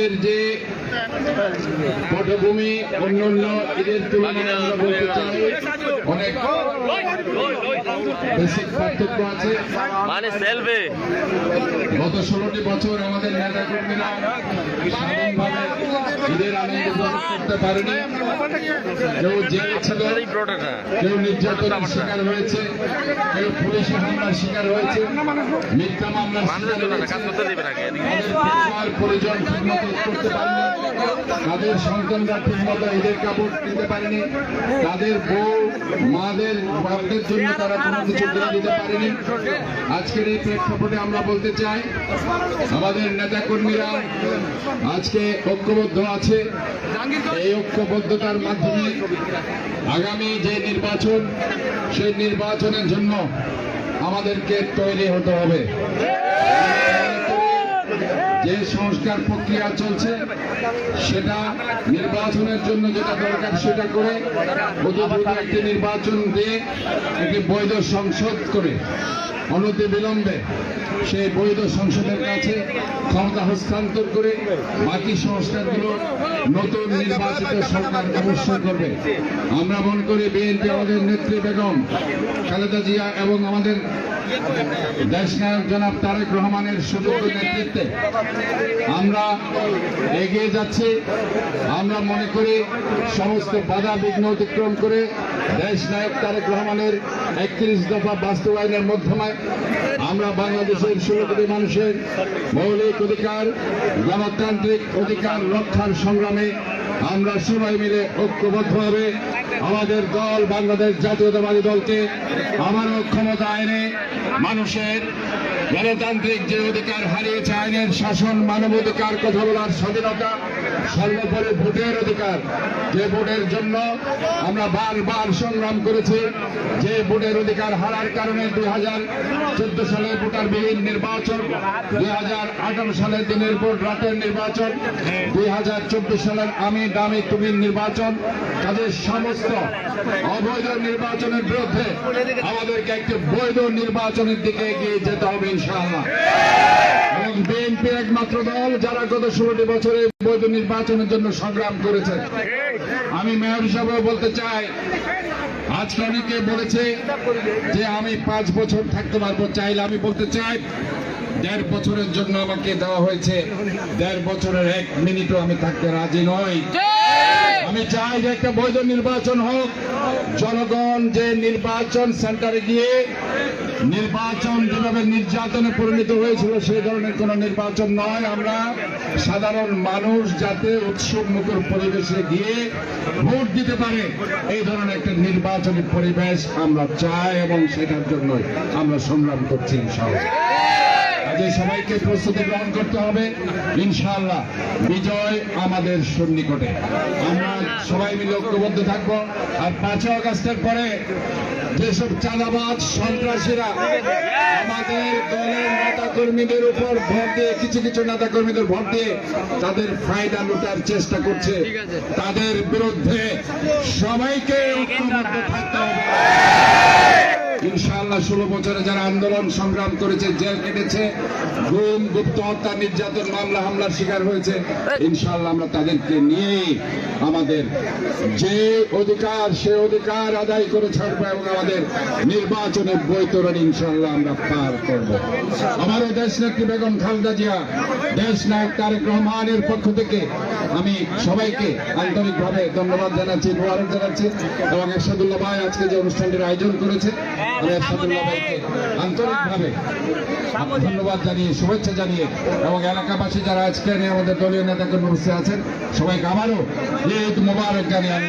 ঈদের যে পটভূমি অন্যান্য ঈদের তুলনায় আমরা বলতে চাই অনেক বেসিক পার্থক্য আছে। গত 16টি বছর আমাদের নেতা কর্মীরা স্বাধীনভাবে ঈদের আনন্দ উপভোগ করতে পারেনি। কেউ জেলে ছিল, কেউ নির্যাতনের শিকার হয়েছে, কেউ পুলিশি হামলার শিকার হয়েছে, মিথ্যা মামলার শিকার হয়েছে। তাদের পরিজন ঠিকমতো করতে পারেনি, তাদের সন্তানরা ঠিকমতো ঈদের কাপড় কিনতে পারেনি, তাদের বউ মাদের বাপদের জন্য তারা কোনো কিছু দিয়ে দিতে পারেনি। আজকের এই প্রেক্ষাপটে আমরা বলতে চাই আমাদের নেতা কর্মীরা আজকে ঐক্যবদ্ধ আছে। এই ঐক্যবদ্ধতার মাধ্যমে আগামী যে নির্বাচন, সেই নির্বাচনের জন্য আমাদেরকে তৈরি হতে হবে। যে সংস্কার প্রক্রিয়া চলছে সেটা নির্বাচনের জন্য যেটা দরকার সেটা করে একটি নির্বাচন দিয়ে একটি বৈধ সংসদ করে অনতি বিলম্বে সেই বৈধ সংসদের কাছে ক্ষমতা হস্তান্তর করে বাকি সংস্কারগুলো নতুন নির্বাচিত সরকার অবশ্যই করবে। আমরা মনে করি বিএনপি আমাদের নেত্রী বেগম খালেদা জিয়া এবং আমাদের দেশনায়ক জনাব তারেক রহমানের সুযোগ্য নেতৃত্বে আমরা এগিয়ে যাচ্ছি। আমরা মনে করি সমস্ত বাধা বিঘ্ন অতিক্রম করে দেশনায়ক তারেক রহমানের 31 দফা বাস্তবায়নের মাধ্যমে আমরা বাংলাদেশের 16 কোটি মানুষের মৌলিক অধিকার, গণতান্ত্রিক অধিকার রক্ষার সংগ্রামে আমরা সবাই মিলে ঐক্যবদ্ধভাবে আমাদের দল বাংলাদেশ জাতীয়তাবাদী দলকে আবারও ক্ষমতা এনে মানুষের গণতান্ত্রিক যে অধিকার হারিয়েছে, আইনের শাসন, মানবাধিকার, কথা বলার স্বাধীনতা, সর্বোপরি ভোটের অধিকার, যে ভোটের জন্য আমরা বারবার সংগ্রাম করেছি, যে ভোটের অধিকার হারার কারণে 2014 সালে ভোটারবিহীন নির্বাচন, 2018 সালের দিনের পর রাতের নির্বাচন, 2024 সালের আমি দামি তুমির নির্বাচন, তাদের সমস্ত অবৈধ নির্বাচনের বিরুদ্ধে আমাদেরকে একটি বৈধ নির্বাচনের দিকে এগিয়ে যেতে হবে ইনশাআল্লাহ। এবং বিএনপি একমাত্র দল যারা গত 16টি বছরে বৈধ নির্বাচনের জন্য সংগ্রাম করেছে। আমি মেয়র হিসাবে বলতে চাই, আজকে অনেকে বলেছে যে আমি 5 বছর থাকতে পারবো, চাইলে আমি বলতে চাই 1.5 বছরের জন্য আমাকে দেওয়া হয়েছে, 1.5 বছরের 1 মিনিটও আমি থাকতে রাজি নই। আমি চাই যে একটা বৈধ নির্বাচন হোক। জনগণ যে নির্বাচন সেন্টারে গিয়ে নির্বাচন যেভাবে নির্যাতনে পরিণত হয়েছিল সেই ধরনের কোন নির্বাচন নয়। আমরা সাধারণ মানুষ যাতে উৎসব মুখর পরিবেশে গিয়ে ভোট দিতে পারে এই ধরনের একটা নির্বাচনী পরিবেশ আমরা চাই এবং সেটার জন্যই আমরা সংগ্রাম করছি ইনশাআল্লাহ। আজকে সবাইকে প্রস্তুতি গ্রহণ করতে হবে। ইনশাআল্লাহ বিজয় আমাদের সন্নিকটে। আমরা সবাই মিলে ঐক্যবদ্ধ থাকবো। আর 5 আগস্টের পরে যেসব চাঁদাবাজ সন্ত্রাসীরা আমাদের দলের নেতা কর্মীদের উপর ভোট দিয়ে, কিছু কিছু নেতা কর্মীদের ভোট দিয়ে তাদের ফায়দা লুটার চেষ্টা করছে, তাদের বিরুদ্ধে সবাইকে ঐক্যবদ্ধ থাকতে হবে। ইনশাআল্লাহ 16 বছরে যারা আন্দোলন সংগ্রাম করেছে, জেল কেটেছে, গুম, গুপ্ত হত্যা, নির্যাতন, মামলা হামলার শিকার হয়েছে, ইনশাআল্লাহ আমরা তাদেরকে নিয়ে আমাদের যে অধিকার সে অধিকার আদায় করে ছাড়বো এবং আমাদের নির্বাচনের বৈতরণী ইনশাআল্লাহ আমরা পার করব। আমারও দেশ নেত্রী বেগম খালেদা জিয়া, দেশ নায়ক তারেক রহমানের পক্ষ থেকে আমি সবাইকে আন্তরিকভাবে ধন্যবাদ জানাচ্ছি, মোবারক জানাচ্ছি এবং এরশাদুল্লাহ ভাই আজকে যে অনুষ্ঠানটির আয়োজন করেছে আমি এরশাদুল্লাহ ভাইকে আন্তরিকভাবে ধন্যবাদ জানিয়ে, শুভেচ্ছা জানিয়ে এবং এলাকাবাসী যারা আজকে আমাদের দলীয় নেতাকর্মী উপস্থিত আছেন সবাইকে আবারও ঈদ মোবারক জানিয়ে আমি